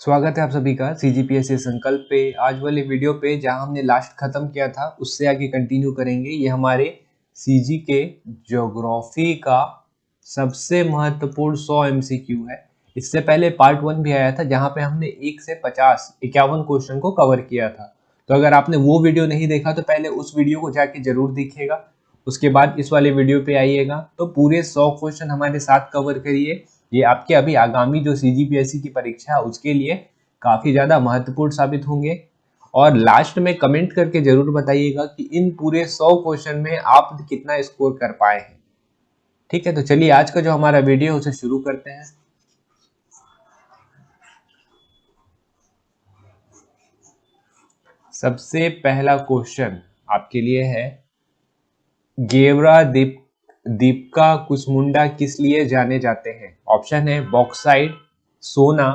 स्वागत है आप सभी का CGPSC संकल्प पे। आज वाले वीडियो पे जहां हमने लास्ट खत्म किया था उससे आगे कंटिन्यू करेंगे। ये हमारे CG के ज्योग्राफी का सबसे महत्वपूर्ण 100 MCQ है। इससे पहले पार्ट 1 भी आया था जहां पे हमने 1 से 50 51 क्वेश्चन को कवर किया था। तो अगर आपने वो वीडियो नहीं देखा तो पहले उस वीडियो को जाके जरूर देखिएगा, उसके बाद इस वाले वीडियो पे आइएगा। तो पूरे 100 क्वेश्चन हमारे साथ कवर करिए। ये आपके अभी आगामी जो CGPSC की परीक्षा है उसके लिए काफी ज्यादा महत्वपूर्ण साबित होंगे। और लास्ट में कमेंट करके जरूर बताइएगा कि इन पूरे 100 क्वेश्चन में आप कितना स्कोर कर पाए हैं। ठीक है, तो चलिए आज का जो हमारा वीडियो है उसे शुरू करते हैं। सबसे पहला क्वेश्चन आपके लिए है, गेवरा दीपका कुसमुंडा किस लिए जाने जाते हैं? ऑप्शन है बॉक्साइट, सोना,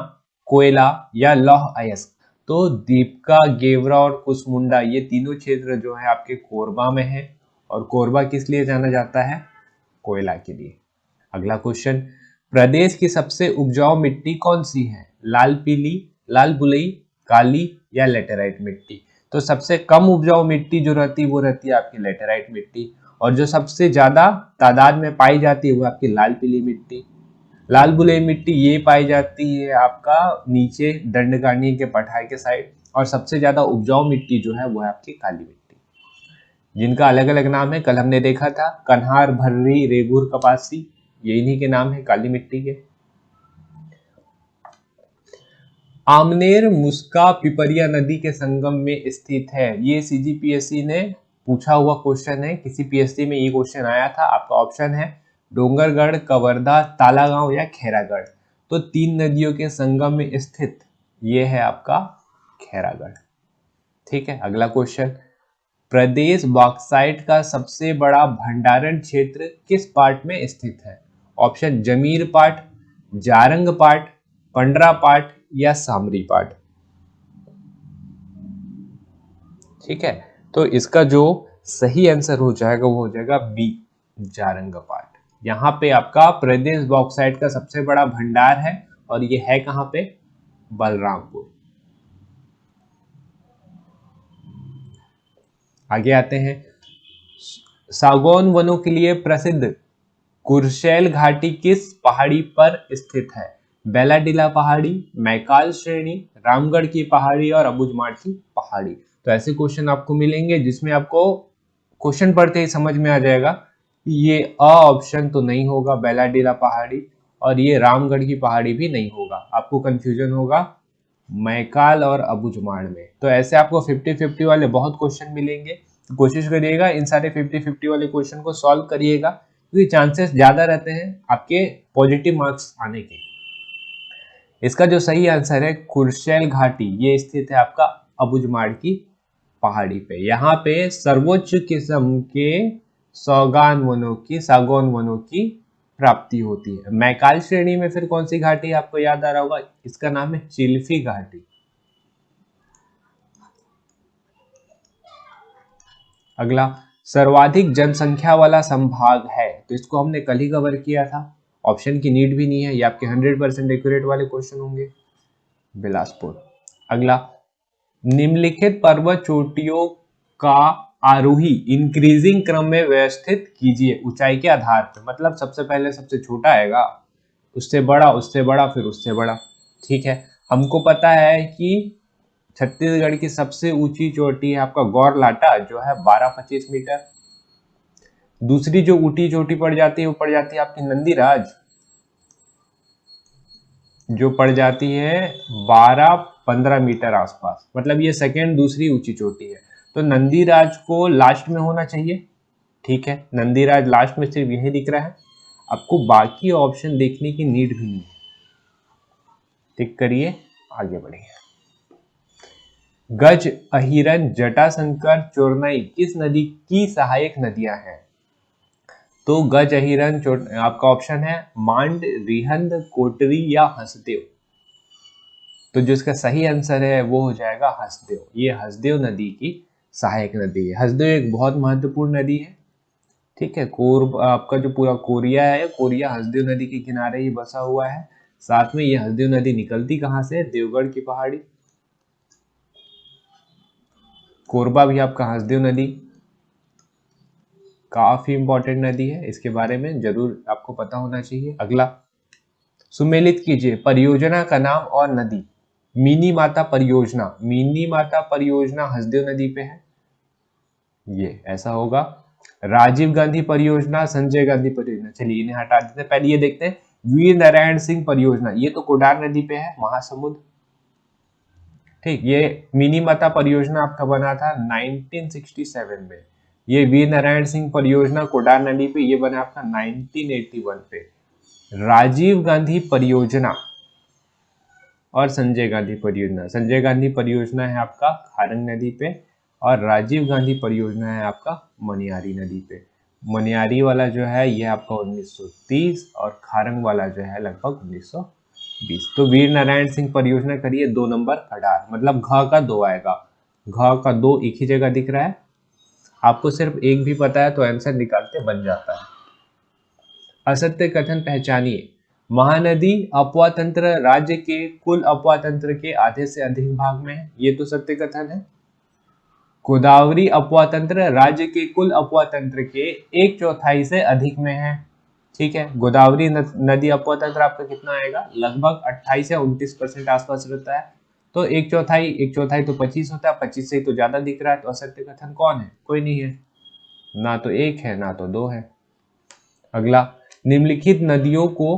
कोयला या लौह अयस्क। तो दीपका, गेवरा और कुसमुंडा ये तीनों क्षेत्र जो है आपके कोरबा में है। और कोरबा किस लिए जाना जाता है? कोयला के लिए। अगला क्वेश्चन, प्रदेश की सबसे उपजाऊ मिट्टी कौन सी है? लाल पीली, लाल बुलई, काली या लेटेराइट मिट्टी? तो सबसे कम उपजाऊ मिट्टी जो रहती है वो रहती है आपकी लेटेराइट मिट्टी, और जो सबसे ज्यादा तादाद में पाई जाती है वो आपकी लाल पीली मिट्टी। लाल बुलई मिट्टी ये पाई जाती है आपका नीचे दंडकारण्य के पठार के साइड, और सबसे ज्यादा उपजाऊ मिट्टी जो है वो है आपकी काली मिट्टी, जिनका अलग अलग नाम है। कल हमने देखा था कन्हार, भर्री, रेगुर, कपासी, ये इन्हीं के नाम है काली मिट्टी के। आमनेर मुस्का पिपरिया नदी के संगम में स्थित है। ये CGPSC ने पूछा हुआ क्वेश्चन है, किसी PSC में ये क्वेश्चन आया था। आपका ऑप्शन है डोंगरगढ़, कवर्धा, तालागांव या खैरागढ़। तो 3 नदियों के संगम में स्थित ये है आपका खैरागढ़। ठीक है, अगला क्वेश्चन, प्रदेश बॉक्साइट का सबसे बड़ा भंडारण क्षेत्र किस पाट में स्थित है? ऑप्शन जमीर पाट, जारंग पाट, पंडरा पाट या सामरी पाट। ठीक है, तो इसका जो सही आंसर हो जाएगा वो हो जाएगा बी, जारंग पाट। यहाँ पे आपका प्रदेश बॉक्साइट का सबसे बड़ा भंडार है, और ये है कहाँ पे? बलरामपुर। आगे आते हैं, सागौन वनों के लिए प्रसिद्ध कुर्शेल घाटी किस पहाड़ी पर स्थित है? बेलाडीला पहाड़ी, मैकाल श्रेणी, रामगढ़ की पहाड़ी और अबुझमाड़ की पहाड़ी। तो ऐसे क्वेश्चन आपको मिलेंगे जिसमें आपको क्वेश्चन पढ़ते ही समझ में आ जाएगा कि ये ऑप्शन तो नहीं होगा बेलाडीला पहाड़ी, और ये रामगढ़ की पहाड़ी भी नहीं होगा। आपको कंफ्यूजन होगा मैकाल और अबुझमाड़ में। तो ऐसे आपको 50-50 वाले बहुत क्वेश्चन मिलेंगे। तो कोशिश करिएगा इन सारे 50-50 वाले क्वेश्चन को सॉल्व करिएगा, क्योंकि चांसेस ज्यादा रहते हैं आपके पॉजिटिव मार्क्स आने के। इसका जो सही आंसर है कुर्शेल घाटी, ये स्थित है आपका अबुझमाड़ की पहाड़ी पे। यहाँ पे सर्वोच्च किस्म के सागौन वनों की प्राप्ति होती है। मैकाल श्रेणी में फिर कौन सी घाटी आपको याद आ रहा होगा? इसका नाम है चिल्फी घाटी। अगला, सर्वाधिक जनसंख्या वाला संभाग है, तो इसको हमने कल ही कवर किया था। ऑप्शन की नीड भी नहीं है, ये आपके 100% एक्यूरेट वाले क्वेश्चन होंगे। बिलासपुर। अगला, निम्नलिखित पर्वत चोटियों का आरोही इंक्रीजिंग क्रम में व्यवस्थित कीजिए ऊंचाई के आधार पर। मतलब सबसे पहले सबसे छोटा आएगा, उससे बड़ा, फिर उससे बड़ा। ठीक है, हमको पता है कि छत्तीसगढ़ की सबसे ऊंची चोटी है आपका गौर लाटा, जो है 12-25 मीटर। दूसरी जो ऊंची चोटी पड़ जाती है वो पड़ जाती है आपकी नंदीराज, जो पड़ जाती है 12-15 मीटर आसपास। मतलब ये सेकेंड दूसरी ऊंची चोटी है। तो नंदीराज को लास्ट में होना चाहिए। ठीक है, नंदीराज लास्ट में सिर्फ यही दिख रहा है, आपको बाकी ऑप्शन देखने की नीड भी नहीं है। टिक करिए, आगे बढ़िए। गज, अहिरन, जटाशंकर, चोरनई किस नदी की सहायक नदियां हैं? तो गज, अहिरन, आपका ऑप्शन है मांड, रिहंद, कोटरी या हसदेव। तो जो इसका सही आंसर है वो हो जाएगा हसदेव। ये हसदेव नदी की सहायक नदी है। हसदेव एक बहुत महत्वपूर्ण नदी है। ठीक है, आपका जो पूरा कोरिया है, कोरिया हसदेव नदी के किनारे ही बसा हुआ है। साथ में ये हसदेव नदी निकलती कहाँ से? देवगढ़ की पहाड़ी। कोरबा भी आपका हसदेव नदी, काफी इंपॉर्टेंट नदी है, इसके बारे में जरूर आपको पता होना चाहिए। अगला, सुमेलित कीजिए परियोजना का नाम और नदी। मिनी माता परियोजना, मिनी माता परियोजना हसदेव नदी पे है, ये ऐसा होगा। राजीव गांधी परियोजना, संजय गांधी परियोजना, चलिए इन्हें हटा देते हैं। पहले ये देखते हैं वीर नारायण सिंह परियोजना, ये तो कोडार नदी पे है, महासमुंद। ठीक, ये मिनी माता परियोजना आपका बना था 1967 में। ये वीर नारायण सिंह परियोजना कोडार नदी पे, ये बना आपका 1981 पे। राजीव गांधी परियोजना और संजय गांधी परियोजना, संजय गांधी परियोजना है आपका खारंग नदी पे और राजीव गांधी परियोजना है आपका मनियारी नदी पे। मनियारी वाला जो है ये आपका 1930 और खारंग वाला जो है लगभग 1920। तो वीर नारायण सिंह परियोजना करिए 2 नंबर खडार, मतलब घ का 2 आएगा, घ का 2 एक ही जगह दिख रहा है, आपको सिर्फ एक भी पता है तो आंसर निकालते बन जाता है। असत्य कथन पहचानिए। महानदी अपवा तंत्र राज्य के कुल अपवा तंत्र के आधे से अधिक भाग में है, ये तो सत्य कथन है। गोदावरी अपवा तंत्र राज्य के कुल अपवा तंत्र के 1/4 से अधिक में है, ठीक है। गोदावरी नदी अपवा तंत्र आपका कितना आएगा? लगभग 28 या 29% आसपास रहता है, तो 1/4 तो 25 होता है, 25 से तो ज्यादा दिख रहा है, तो असत्य कथन कौन है? कोई नहीं है, ना तो 1 है ना तो 2 है। अगला, निम्नलिखित नदियों को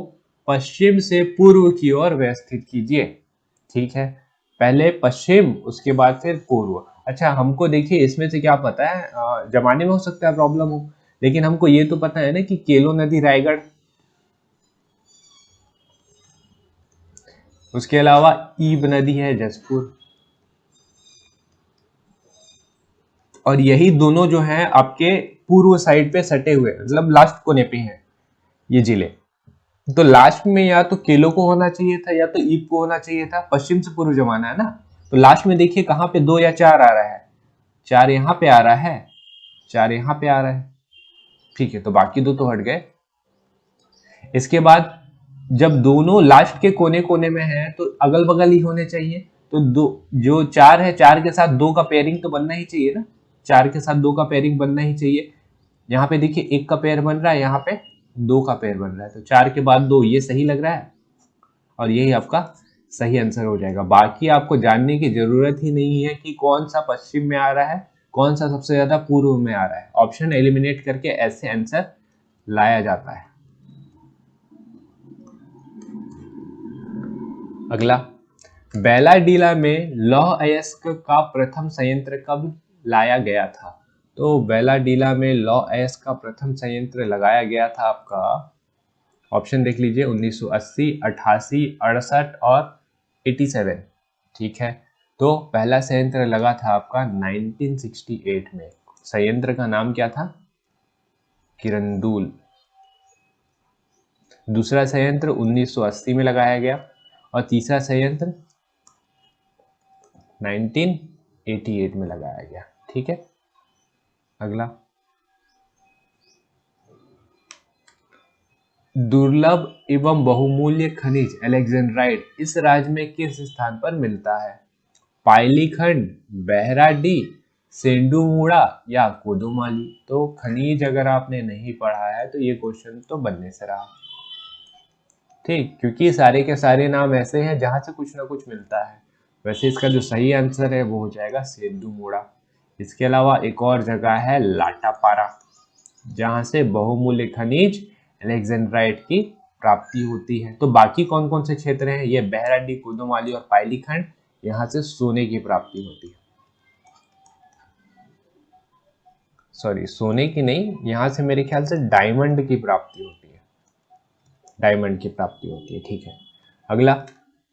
पश्चिम से पूर्व की ओर व्यवस्थित कीजिए, ठीक है। पहले पश्चिम, उसके बाद फिर पूर्व। अच्छा, हमको देखिए इसमें से क्या पता है, जमाने में हो सकता है प्रॉब्लम हो, लेकिन हमको ये तो पता है ना कि केलो नदी रायगढ़, उसके अलावा ईब नदी है जसपुर, और यही दोनों जो है आपके पूर्व साइड पे सटे हुए, मतलब लास्ट कोने पे हैं ये जिले। तो लास्ट में या तो केलो को होना चाहिए था या तो ईब को होना चाहिए था, पश्चिम से पूर्व जमाना है ना। तो लास्ट में देखिए कहाँ पे 2 या 4 आ रहा है, 4 यहाँ पे आ रहा है, 4 यहाँ पे आ रहा है, ठीक है, तो बाकी 2 तो हट गए। इसके बाद जब दोनों लास्ट के कोने कोने में है तो अगल बगल ही होने चाहिए, तो दो जो 4 है, 4 के साथ 2 का पेयरिंग तो बनना ही चाहिए ना, 4 के साथ 2 का पेयरिंग बनना ही चाहिए। यहाँ पे देखिए 1 का पेयर बन रहा है, यहाँ पे 2 का पेयर बन रहा है, तो 4 के बाद 2, ये सही लग रहा है और यही आपका सही आंसर हो जाएगा। बाकी आपको जानने की जरूरत ही नहीं है कि कौन सा पश्चिम में आ रहा है, कौन सा सबसे ज्यादा पूर्व में आ रहा है, ऑप्शन एलिमिनेट करके ऐसे आंसर लाया जाता है। अगला, बेलाडीला में लौह अयस्क का प्रथम संयंत्र कब लाया गया था? तो बेलाडीला में लौह अयस्क का प्रथम संयंत्र लगाया गया था आपका, ऑप्शन देख लीजिए, 1980, 88, 68 और 87, ठीक है। तो पहला संयंत्र लगा था आपका 1968 में, संयंत्र का नाम क्या था? किरंदुल। दूसरा संयंत्र 1980 में लगाया गया और तीसरा संयंत्र 1988 में लगाया गया, ठीक है। अगला, दुर्लभ एवं बहुमूल्य खनिज एलेक्जेंड्राइट इस राज्य में किस स्थान पर मिलता है? पाइलीखंड, बहराडी, सेंडुमुड़ा या कोदोमाली। तो खनिज अगर आपने नहीं पढ़ा है तो ये क्वेश्चन तो बनने से रहा, ठीक, क्योंकि सारे के सारे नाम ऐसे हैं जहां से कुछ ना कुछ मिलता है। वैसे इसका जो सही आंसर है वो हो जाएगा सेंडुमुड़ा। इसके अलावा एक और जगह है लाटापारा, जहां से बहुमूल्य खनिज एलेक्जेंड्राइट की प्राप्ति होती है। तो बाकी कौन कौन से क्षेत्र हैं? ये बहराडी, कोदोमाली और पाइलीखंड, यहाँ से सोने की प्राप्ति होती है, सॉरी सोने की नहीं, यहाँ से मेरे ख्याल से डायमंड की प्राप्ति होती है, डायमंड की प्राप्ति होती है, ठीक है। अगला,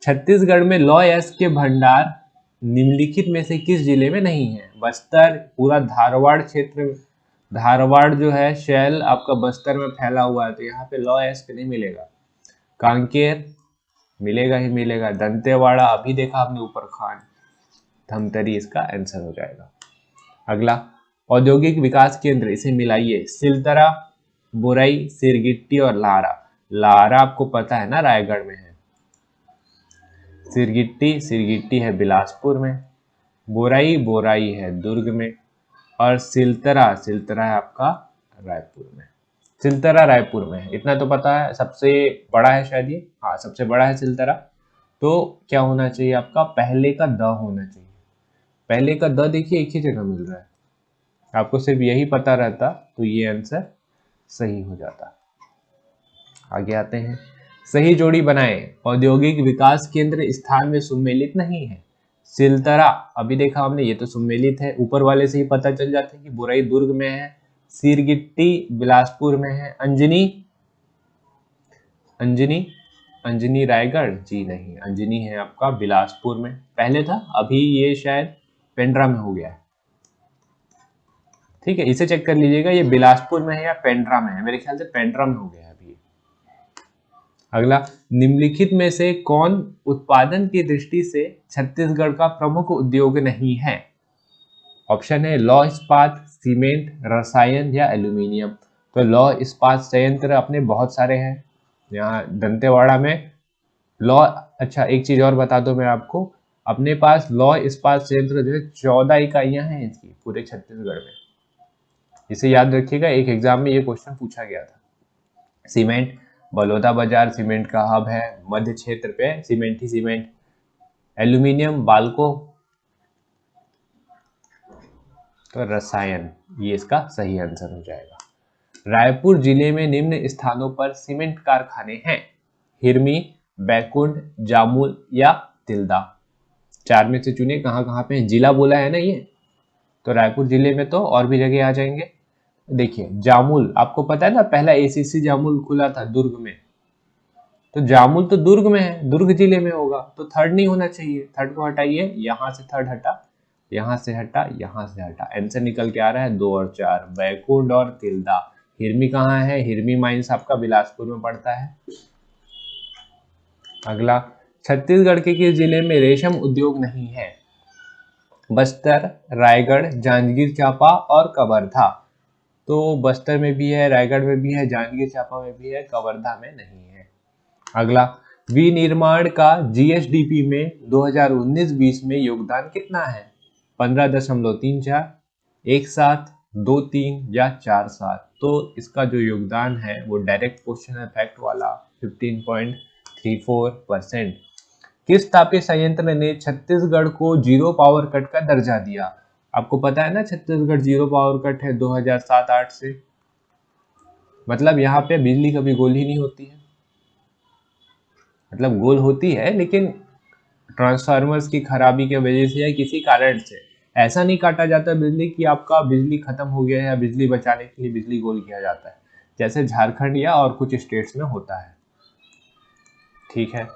छत्तीसगढ़ में लौह अयस्क के भंडार निम्नलिखित में से किस जिले में नहीं है? बस्तर, पूरा धारवाड़ क्षेत्र, धारवाड़ जो है शैल आपका बस्तर में फैला हुआ है, तो यहाँ पे लौह अयस्क नहीं मिलेगा। कांकेर मिलेगा ही मिलेगा, दंतेवाड़ा अभी देखा आपने ऊपर खान, धमतरी इसका आंसर हो जाएगा। अगला, औद्योगिक विकास केंद्र, इसे मिलाइए, सिलतरा, बुरई, सिरगिट्टी और लारा। लारा आपको पता है ना रायगढ़ में है, सिरगिट्टी, सिरगिट्टी है बिलासपुर में। बोराई, बोराई है दुर्ग में। और सिलतरा, सिलतरा है आपका रायपुर में। सिलतरा रायपुर में है, इतना तो पता है। सबसे बड़ा है शायद ये, हाँ सबसे बड़ा है सिलतरा। तो क्या होना चाहिए आपका, पहले का द होना चाहिए। पहले का द देखिए एक ही जगह मिल रहा है, आपको सिर्फ यही पता रहता तो ये आंसर सही हो जाता। आगे आते हैं। सही जोड़ी बनाएं। औद्योगिक विकास केंद्र स्थान में सुमेलित नहीं है। सिलतरा अभी देखा हमने, ये तो सुमेलित है, ऊपर वाले से ही पता चल जाता है कि बुराई दुर्ग में है, सिरगिट्टी बिलासपुर में है, अंजनी, अंजनी, अंजनी रायगढ़, जी नहीं, अंजनी है आपका बिलासपुर में। पहले था, अभी ये शायद पेंड्रा में हो गया है। ठीक है, इसे चेक कर लीजिएगा ये बिलासपुर में है या पेंड्रा में है। मेरे ख्याल से पेंड्रा में हो गया है अभी। अगला, निम्नलिखित में से कौन उत्पादन की दृष्टि से छत्तीसगढ़ का प्रमुख उद्योग नहीं है। ऑप्शन है लौह इस्पात, सीमेंट, रसायन या एल्यूमिनियम। तो लौह इस्पात संयंत्र अपने बहुत सारे हैं यहाँ दंतेवाड़ा में। लौह, अच्छा एक चीज और बता दो मैं आपको, अपने पास लौह इस्पात संयंत्र जो है 14 इकाइयां हैं इसकी पूरे छत्तीसगढ़ में। इसे याद रखिएगा, एक एग्जाम में ये क्वेश्चन पूछा गया था। सीमेंट, बलौदा बाजार सीमेंट का हब है, मध्य क्षेत्र पे सीमेंट ही सीमेंट। एल्यूमिनियम, बाल्को। तो रसायन, ये इसका सही आंसर हो जाएगा। रायपुर जिले में निम्न स्थानों पर सीमेंट कारखाने हैं। हिरमी, बैकुंठ, जामुल या तिल्दा। चार में से चुनिए कहाँ कहाँ पे है। जिला बोला है ना ये, तो रायपुर जिले में तो और भी जगह आ जाएंगे। देखिए जामुल, आपको पता है ना पहला एसीसी जामुल खुला था दुर्ग में, तो जामुल तो दुर्ग में है, दुर्ग जिले में होगा, तो थर्ड नहीं होना चाहिए। थर्ड को हटाइए, यहां से थर्ड हटा, यहां से हटा, यहां से हटा, आंसर निकल के आ रहा है 2 और 4, बैकुंठ और तिल्दा। हिरमी कहाँ है, हिरमी माइंस आपका बिलासपुर में पड़ता है। अगला, छत्तीसगढ़ के किस जिले में रेशम उद्योग नहीं है। बस्तर, रायगढ़, जांजगीर चांपा और कवर्धा। तो बस्तर में भी है, रायगढ़ में भी है, जांजगीर चांपा में भी है, कवर्धा में नहीं है। अगला, विनिर्माण का जीएसडीपी में 2019-20 में योगदान कितना है। 15.34, 17, 23 या 47। तो इसका जो योगदान है वो डायरेक्ट क्वेश्चन है फैक्ट वाला, 15.34%। किस तापीय संयंत्र ने छत्तीसगढ़ को जीरो पावर कट का दर्जा दिया। आपको पता है ना छत्तीसगढ़ जीरो पावर कट है 2007-8 से, मतलब यहाँ पे बिजली कभी गोल ही नहीं होती है। मतलब गोल होती है लेकिन ट्रांसफार्मर्स की खराबी की वजह से या किसी कारण से ऐसा नहीं काटा जाता बिजली कि आपका बिजली खत्म हो गया है या बिजली बचाने के लिए बिजली गोल किया जाता है, जैसे झारखंड या और कुछ स्टेट्स में होता है। ठीक है,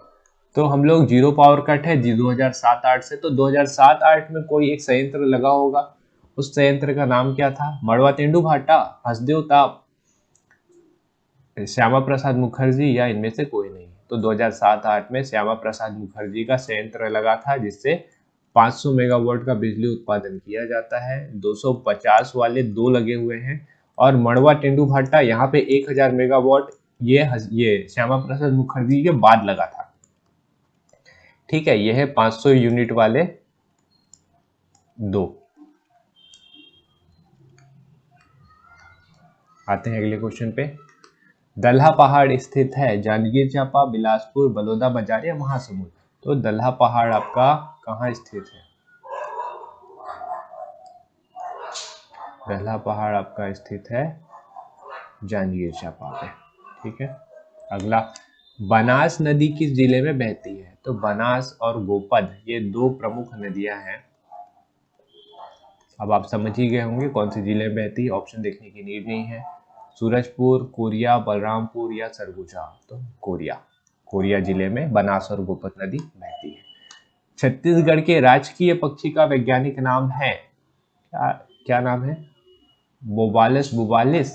तो हम लोग जीरो पावर कट है 2007-8 से, तो 2007-8 में कोई एक संयंत्र लगा होगा, उस संयंत्र का नाम क्या था। मड़वा तेंदू भाटा, हसदेव ताप, श्यामा प्रसाद मुखर्जी या इनमें से कोई नहीं। तो 2007-8 में श्यामा प्रसाद मुखर्जी का संयंत्र लगा था जिससे 500 मेगावाट का बिजली उत्पादन किया जाता है। 250 वाले 2 लगे हुए हैं, और मड़वा तेंदू भाटा यहाँ पे 1000 मेगावाट ये श्यामा प्रसाद मुखर्जी के बाद लगा था। ठीक है, ये है 500 यूनिट वाले 2। आते हैं अगले क्वेश्चन पे। दल्हा पहाड़ स्थित है जांजगीर चांपा, बिलासपुर, बलौदा बाजार या महासमुंद। तो दल्हा पहाड़ आपका कहाँ स्थित है। दल्हा पहाड़ आपका स्थित है जांजगीर चांपा पे। ठीक है, अगला, बनास नदी किस जिले में बहती है। तो बनास और गोपद ये 2 प्रमुख नदियां हैं। अब आप समझ ही गए होंगे कौन से जिले में बहती है, ऑप्शन देखने की नीड नहीं है। सूरजपुर, कोरिया, बलरामपुर या सरगुजा। तो कोरिया, कोरिया जिले में बनास और गोपद नदी बहती है। छत्तीसगढ़ के राजकीय पक्षी का वैज्ञानिक नाम है, क्या नाम है। बोबालिस बुबालिस,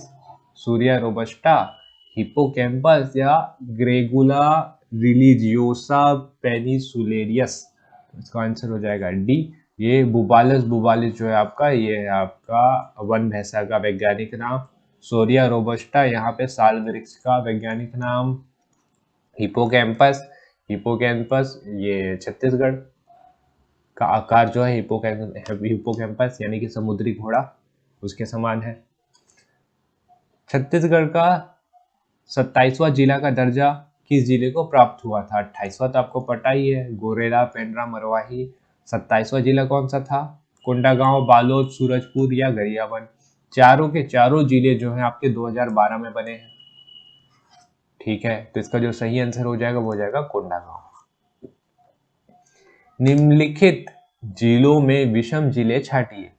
सूर्या रोबस्टा, हिप्पोकैम्पस या ग्रेगुला रिलीजियोसा पेनिसुलेरियस। इसका आंसर हो जाएगा डी। ये बुबालिस बुबालिस जो है आपका, ये है आपका वन भैंसा का वैज्ञानिक नाम। सोरिया रोबस्टा यहाँ पे साल वृक्ष का वैज्ञानिक नाम। हिप्पोकैम्पस, हिपोकैम्पस, ये छत्तीसगढ़ का आकार जो है हिपोकैम्पस यानी कि समुद्री घोड़ा उसके समान है। छत्तीसगढ़ का 27वां जिला का दर्जा किस जिले को प्राप्त हुआ था? 28वां तो आपको पता ही है, गोरेला, पेंड्रा, मरवाही। 27वां जिला कौन सा था? कोंडागांव, बालोद, सूरजपुर या गरियाबंद। चारों के चारों जिले जो हैं आपके 2012 में बने हैं। ठीक है, तो इसका जो सही आंसर हो जाएगा वो हो जाएगा कोंडागांव। निम्नलिखित जिलों में विषम जिले छांटिए।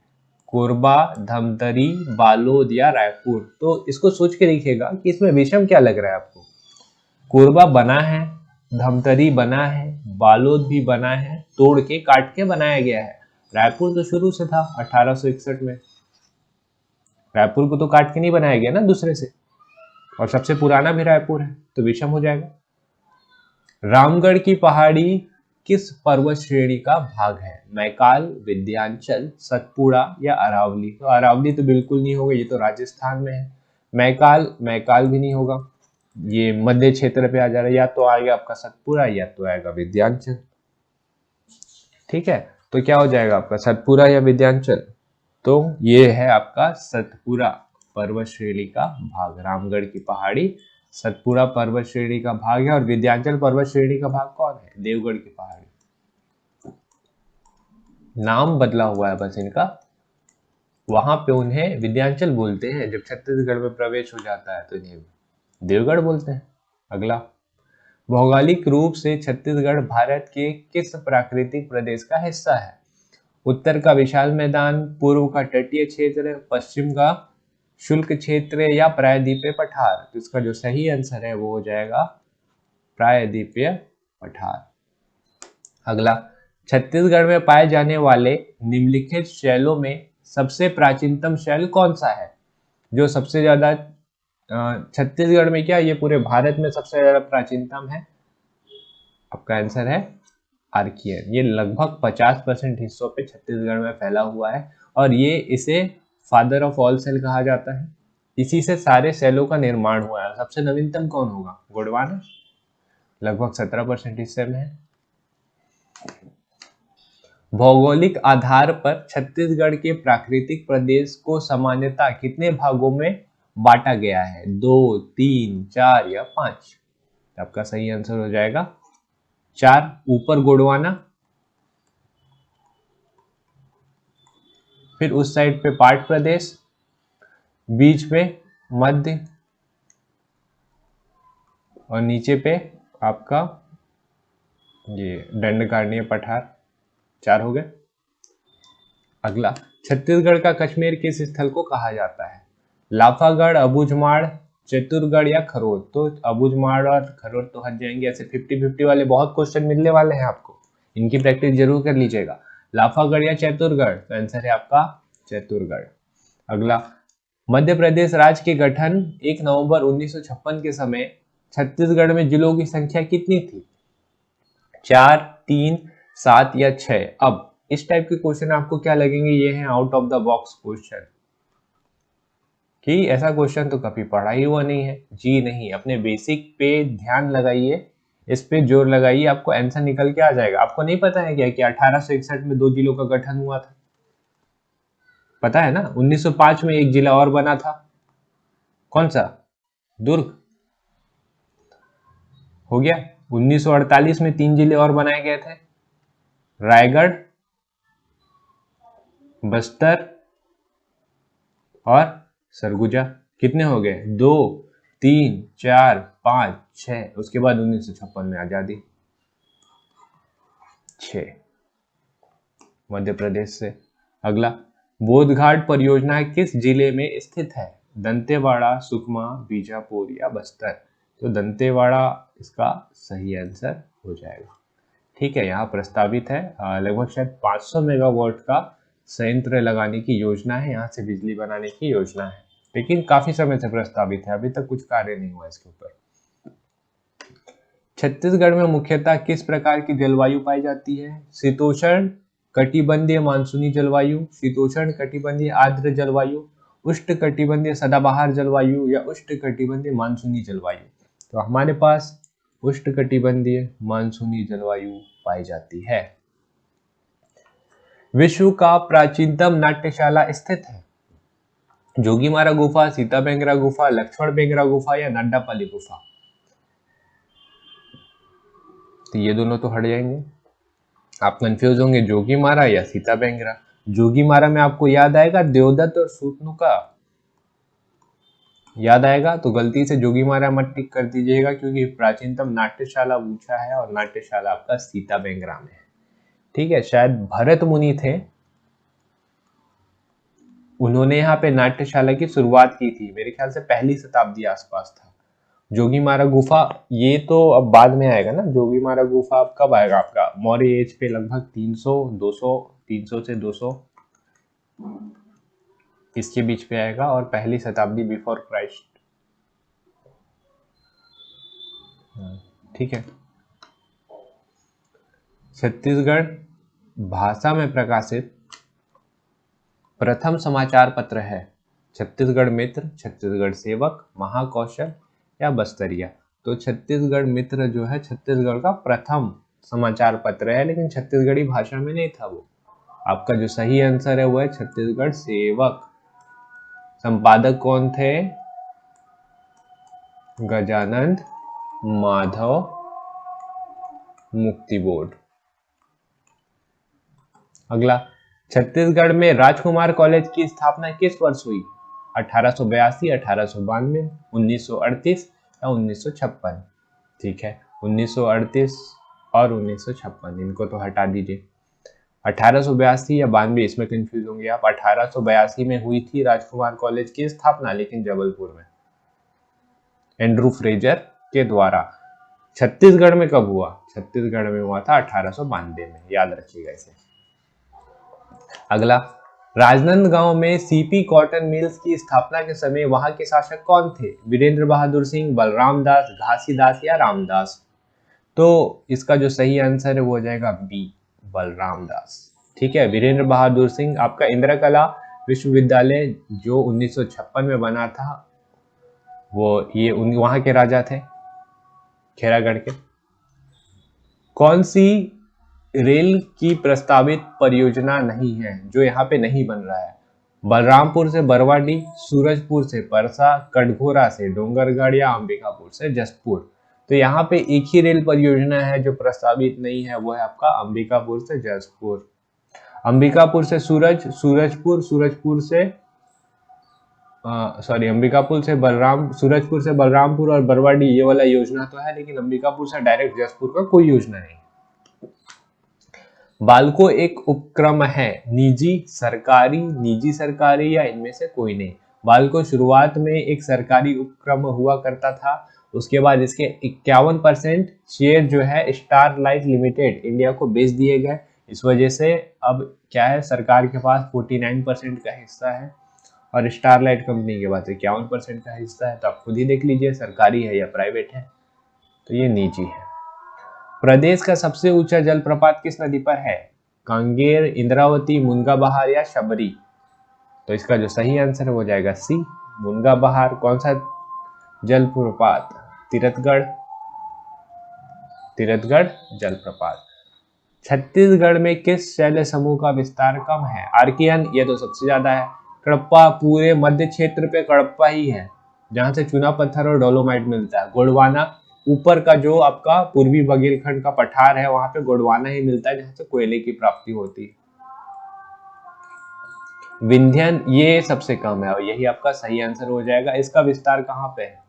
कोरबा, धमतरी, बालोद या रायपुर। तो इसको सोच के देखिएगा कि इसमें विषम क्या लग रहा है आपको। कोरबा बना है, धमतरी बना है, बालोद भी बना है, तोड़ के काट के बनाया गया है। रायपुर तो शुरू से था 1861 में, रायपुर को तो काट के नहीं बनाया गया ना दूसरे से, और सबसे पुराना भी रायपुर है, तो विषम हो जाएगा। रामगढ़ की पहाड़ी किस पर्वत श्रेणी का भाग है? मैकाल, विंध्याचल, सतपुड़ा या अरावली। तो अरावली तो बिल्कुल नहीं होगा, ये तो राजस्थान में है। मैकाल भी नहीं होगा, ये मध्य क्षेत्र पे आ जा रहा है। या तो आएगा आपका सतपुड़ा या तो आएगा विंध्याचल। ठीक है, तो क्या हो जाएगा आपका सतपुड़ा या विंध्याचल? तो ये है आपका सतपुड़ा पर्वत श्रेणी का भाग। रामगढ़ की पहाड़ी सतपुड़ा पर्वत श्रेणी का भाग है, और विंध्याचल पर्वत श्रेणी का भाग कौन है? देवगढ़ की पहाड़ी। नाम बदला हुआ है बस इनका, वहां पे उन्हें विंध्याचल बोलते हैं, जब छत्तीसगढ़ में प्रवेश हो जाता है तो इन्हें देवगढ़ बोलते हैं। अगला, भौगोलिक रूप से छत्तीसगढ़ भारत के किस प्राकृतिक प्रदेश का हिस्सा है? उत्तर का विशाल मैदान, पूर्व का तटीय क्षेत्र, पश्चिम का शुष्क क्षेत्र या प्रायद्वीपीय पठार। तो इसका जो सही आंसर है वो हो जाएगा प्रायद्वीपीय पठार। अगला, छत्तीसगढ़ में पाए जाने वाले निम्नलिखित शैलों में सबसे प्राचीनतम शैल कौन सा है? जो सबसे ज्यादा छत्तीसगढ़ में क्या, ये पूरे भारत में सबसे ज्यादा प्राचीनतम है? आपका आंसर है आर्कियन। ये लगभग 50% हिस्सों पे छत्तीसगढ़ में फैला हुआ है, और ये इसे फादर ऑफ ऑल सेल कहा जाता है। इसी से सारे सेलों का निर्माण हुआ है। सबसे नवीनतम कौन होगा? गोंडवाना, लगभग 17% हिस्से में है। भौगोलिक आधार पर छत्तीसगढ़ के प्राकृतिक प्रदेश को सामान्यतः कितने भागों में बांटा गया है? 2, 3, 4 या 5। आपका सही आंसर हो जाएगा 4। ऊपर गोंडवाना, फिर उस साइड पे पाट प्रदेश, बीच में मध्य, और नीचे पे आपका ये दंडकारण्य पठार। 4 हो गए। अगला, छत्तीसगढ़ का कश्मीर किस स्थल को कहा जाता है? लाफागढ़, अबूझमाड़, चतुरगढ़ या खरोद। तो अबूझमाड़ और खरोद तो हट जाएंगे। ऐसे 50-50 वाले बहुत क्वेश्चन मिलने वाले हैं आपको, इनकी प्रैक्टिस जरूर कर लीजिएगा। लाफागढ़ या चतुरगढ़, तो आंसर है आपका चतुरगढ़। अगला, मध्य प्रदेश राज्य के गठन 1 नवंबर 1956 के समय छत्तीसगढ़ में जिलों की संख्या कितनी थी? 4, 3, 7 या 6। अब इस टाइप के क्वेश्चन आपको क्या लगेंगे? ये है out of the box question, कि ऐसा क्वेश्चन तो कभी पढ़ा ही हुआ नहीं है। जी नहीं, अपने बेसिक पे ध्यान लगाइए, इस पे जोर लगाइए, आपको आंसर निकल के आ जाएगा। आपको नहीं पता है क्या कि 1861 में 2 जिलों का गठन हुआ था? पता है ना। 1905 में एक जिला और बना था, कौन सा? दुर्ग। हो गया। 1948 में 3 जिले और बनाए गए थे, रायगढ़, बस्तर और सरगुजा। कितने हो गए? 2, 3, 4, 5, 6। उसके बाद 1956 में आजादी। 6 मध्य प्रदेश से। अगला, बोधघाट परियोजना किस जिले में स्थित है? दंतेवाड़ा, सुकमा, बीजापुर या बस्तर। तो दंतेवाड़ा इसका सही आंसर हो जाएगा। ठीक है, यहाँ प्रस्तावित है लगभग शायद 500 मेगावाट का संयंत्र लगाने की योजना है, यहाँ से बिजली बनाने की योजना है, लेकिन काफी समय से प्रस्तावित है, अभी तक कुछ कार्य नहीं हुआ इसके ऊपर। छत्तीसगढ़ में मुख्यतः किस प्रकार की जलवायु पाई जाती है? शीतोष्ण कटिबंधीय मानसूनी जलवायु, शीतोष्ण कटिबंधीय आर्द्र जलवायु, उष्ण कटिबंधीय सदाबहार जलवायु या उष्ण कटिबंधीय मानसूनी जलवायु। तो हमारे पास उष्णकटिबंधीय मानसूनी जलवायु पाई जाती है। विश्व का प्राचीनतम नाट्यशाला स्थित है? जोगीमारा गुफा, सीता बेंगरा गुफा, लक्ष्मण बेंगरा गुफा या नड्डापाली गुफा? तो ये दोनों तो हट जाएंगे, आप कंफ्यूज होंगे जोगीमारा या सीता बेंगरा। जोगीमारा में आपको याद आएगा देवदत्त और सूतनुका याद आएगा, तो गलती से जोगीमारा मत टिक कर दीजिएगा, क्योंकि प्राचीनतम नाट्यशाला पूछा है और नाट्यशाला आपका सीता बेंगरा में है। ठीक है, शायद भरत मुनि थे, उन्होंने यहाँ पे नाट्यशाला की शुरुआत की थी, मेरे ख्याल से पहली शताब्दी आसपास था। जोगीमारा गुफा ये तो अब बाद में आएगा ना, जोगीमारा गुफा अब कब आएगा आपका मौर्य एज पे, लगभग 300 से 200 इसके बीच पे आएगा, और पहली शताब्दी बिफोर क्राइस्ट। ठीक है, छत्तीसगढ़ भाषा में प्रकाशित प्रथम समाचार पत्र है? छत्तीसगढ़ मित्र, छत्तीसगढ़ सेवक, महाकौशल या बस्तरिया? तो छत्तीसगढ़ मित्र जो है छत्तीसगढ़ का प्रथम समाचार पत्र है, लेकिन छत्तीसगढ़ी भाषा में नहीं था वो। आपका जो सही आंसर है वो है छत्तीसगढ़ सेवक। संपादक कौन थे? गजानंद माधव मुक्ति बोर्ड। अगला, छत्तीसगढ़ में राजकुमार कॉलेज की स्थापना किस वर्ष हुई? 1882, 1892, 1938 या 1956? ठीक है, 1938 और 1956, इनको तो हटा दीजिए। 1882 या 92 इसमें कंफ्यूज होंगे आप। 1882 में हुई थी राजकुमार कॉलेज की स्थापना, लेकिन जबलपुर में एंड्रू फ्रेजर के द्वारा। छत्तीसगढ़ में कब हुआ? छत्तीसगढ़ में हुआ था 1892 में, याद रखिएगा इसे। अगला, राजनांदगांव में सीपी कॉटन मिल्स की स्थापना के समय वहां के शासक कौन थे? वीरेंद्र बहादुर सिंह, बलराम दास, घासीदास या रामदास? तो इसका जो सही आंसर है वो हो जाएगा बी, बलराम दास। ठीक है, वीरेंद्र बहादुर सिंह आपका इंदिरा कला विश्वविद्यालय जो 1956 में बना था, वो ये वहां के राजा थे, खेरागढ़ के। कौन सी रेल की प्रस्तावित परियोजना नहीं है, जो यहाँ पे नहीं बन रहा है? बलरामपुर से बरवाडी, सूरजपुर से परसा, कटघोरा से डोंगरगढ़ या अंबिकापुर से जसपुर? तो यहाँ पे एक ही रेल परियोजना है जो प्रस्तावित नहीं है, वो है आपका अंबिकापुर से जसपुर। अंबिकापुर से सूरजपुर से अंबिकापुर से सूरजपुर से बलरामपुर और बरवाडी, ये वाला योजना तो है, लेकिन अंबिकापुर से डायरेक्ट जसपुर का कोई योजना नहीं। बाल्को एक उपक्रम है, निजी सरकारी या इनमें से कोई नहीं? बाल्को शुरुआत में एक सरकारी उपक्रम हुआ करता था, उसके बाद इसके 51% शेयर जो है स्टारलाइट लिमिटेड इंडिया को बेच दिए गए। इस वजह से अब क्या है, सरकार के पास 49% का हिस्सा है और स्टारलाइट कंपनी के पास 51% का हिस्सा है। तो आप खुद ही देख लीजिए सरकारी है या प्राइवेट है, तो ये निजी है। प्रदेश का सबसे ऊंचा जलप्रपात किस नदी पर है? कांगेर, इंद्रावती, मुनगा बहार या शबरी? तो इसका जो सही आंसर है वो जाएगा सी, मुनगा बहार। कौन सा जलप्रपात? तिरथगढ़ जलप्रपात। छत्तीसगढ़ में किस शैल समूह का विस्तार कम है? आर्कियन, ये तो सबसे ज्यादा है। कडप्पा, पूरे मध्य क्षेत्र पे कडप्पा ही है जहां से चूना पत्थर और डोलोमाइट मिलता है। गोंडवाना, ऊपर का जो आपका पूर्वी बघेलखंड का पठार है वहां पे गोंडवाना ही मिलता है जहां से कोयले की प्राप्ति होती है। विंध्यन, ये सबसे कम है और यही आपका सही आंसर हो जाएगा। इसका विस्तार कहाँ पे है?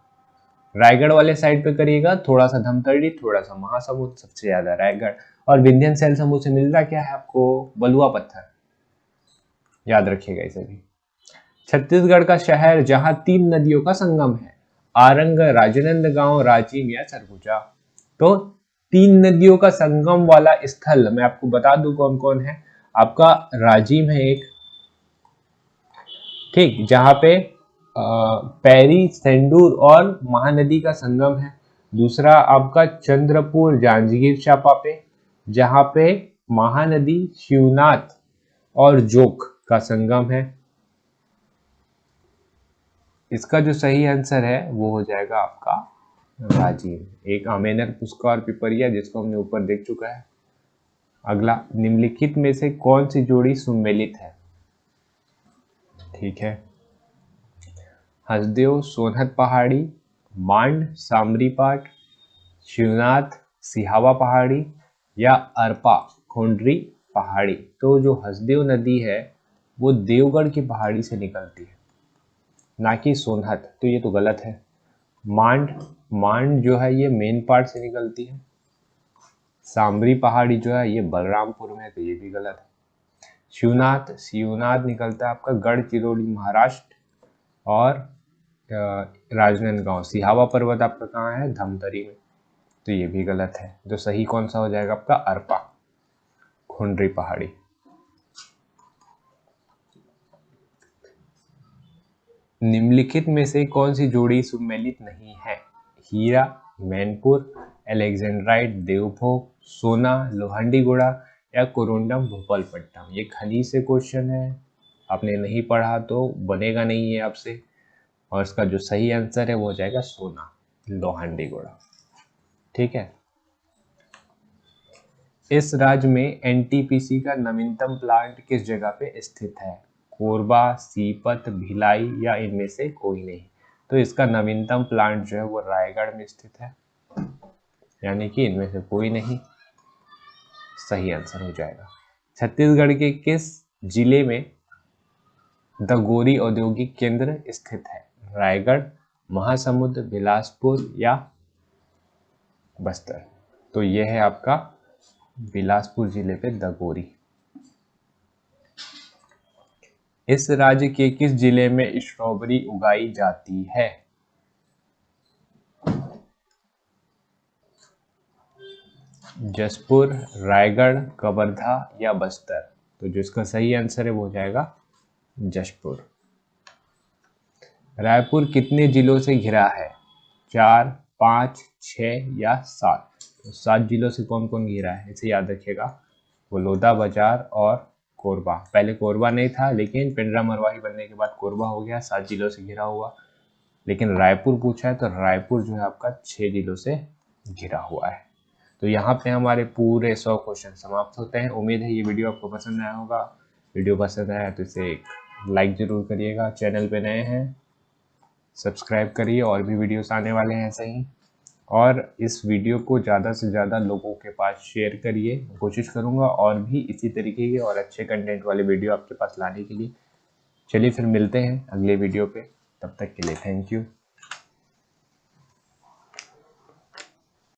रायगढ़ वाले साइड पे करिएगा, थोड़ा सा धमतरी, थोड़ा सा महासमुंद, सबसे ज्यादा रायगढ़। और विंध्यन शैल समूह से मिलता क्या है आपको? बलुआ पत्थर, याद रखिएगा इसे भी। छत्तीसगढ़ का शहर जहां 3 नदियों का संगम है, आरंग, राजनांदगांव, राजिम या सरगुजा? तो 3 नदियों का संगम वाला स्थल मैं आपको बता दूं कौन कौन है। आपका राजिम है एक, ठीक, जहां पे पैरी, सेंडूर और महानदी का संगम है। दूसरा आपका चंद्रपुर, जांजगीर चांपा पे, जहां पे महानदी, शिवनाथ और जोक का संगम है। इसका जो सही आंसर है वो हो जाएगा आपका राजीव एक अमेनर पुष्कर पिपरिया जिसको हमने ऊपर देख चुका है। अगला, निम्नलिखित में से कौन सी जोड़ी सुमेलित है? ठीक है, हसदेव सोनहत पहाड़ी, मांड सामरी पाठ, शिवनाथ सिहावा पहाड़ी या अरपा खोंडरी पहाड़ी। तो जो हसदेव नदी है वो देवगढ़ की पहाड़ी से निकलती है, ना कि सोनहत, तो ये तो गलत है। मांड जो है ये मेन पार्ट से निकलती है। सामरी पहाड़ी जो है ये बलरामपुर में है, तो ये भी गलत है। शिवनाथ निकलता है आपका गढ़चिरौली महाराष्ट्र, और राजनांदगांव। सिहावा पर्वत आपका कहाँ है? धमतरी में, तो ये भी गलत है। तो सही कौन सा हो जाएगा आपका? अरपा खोंडरी पहाड़ी। निम्नलिखित में से कौन सी जोड़ी सुमेलित नहीं है? हीरा मैनपुर, अलेक्जेंड्राइट देवभोग, सोना लोहांडीगुड़ा या कोरोंडम भोपालपट्टनम। ये खनिज से क्वेश्चन है, आपने नहीं पढ़ा तो बनेगा नहीं है आपसे, और इसका जो सही आंसर है वो हो जाएगा सोना लोहांडीगुड़ा। ठीक है, इस राज्य में एनटीपीसी का नवीनतम प्लांट किस जगह पे स्थित है? कोरबा, सीपत, भिलाई या इनमें से कोई नहीं। तो इसका नवीनतम प्लांट जो है वो रायगढ़ में स्थित है, यानी कि इनमें से कोई नहीं, सही आंसर हो जाएगा। छत्तीसगढ़ के किस जिले में दगोरी औद्योगिक केंद्र स्थित है? रायगढ़, महासमुंद, बिलासपुर या बस्तर। तो यह है आपका बिलासपुर जिले पे दगोरी। इस राज्य के किस जिले में स्ट्रॉबेरी उगाई जाती है? जसपुर, रायगढ़, कवर्धा या बस्तर। तो जो इसका सही आंसर है वो हो जाएगा जशपुर। रायपुर कितने जिलों से घिरा है? 4, 5, 6 या 7। तो 7 जिलों से कौन कौन घिरा है इसे याद रखिएगा, बलौदा बाजार और कोरबा। पहले कोरबा नहीं था, लेकिन पिंडरा मरवाही बनने के बाद कोरबा हो गया, 7 जिलों से घिरा हुआ। लेकिन रायपुर पूछा है तो रायपुर जो है आपका 6 जिलों से घिरा हुआ है। तो यहाँ पे हमारे पूरे 100 क्वेश्चन समाप्त होते हैं। उम्मीद है ये वीडियो आपको पसंद आया होगा। वीडियो पसंद आया तो इसे एक लाइक जरूर करिएगा। चैनल पे नए हैं सब्सक्राइब करिए, और भी वीडियोस आने वाले हैं ऐसे ही। और इस वीडियो को ज़्यादा से ज़्यादा लोगों के पास शेयर करिए। कोशिश करूँगा और भी इसी तरीके के और अच्छे कंटेंट वाले वीडियो आपके पास लाने के लिए। चलिए फिर मिलते हैं अगले वीडियो पे, तब तक के लिए थैंक यू।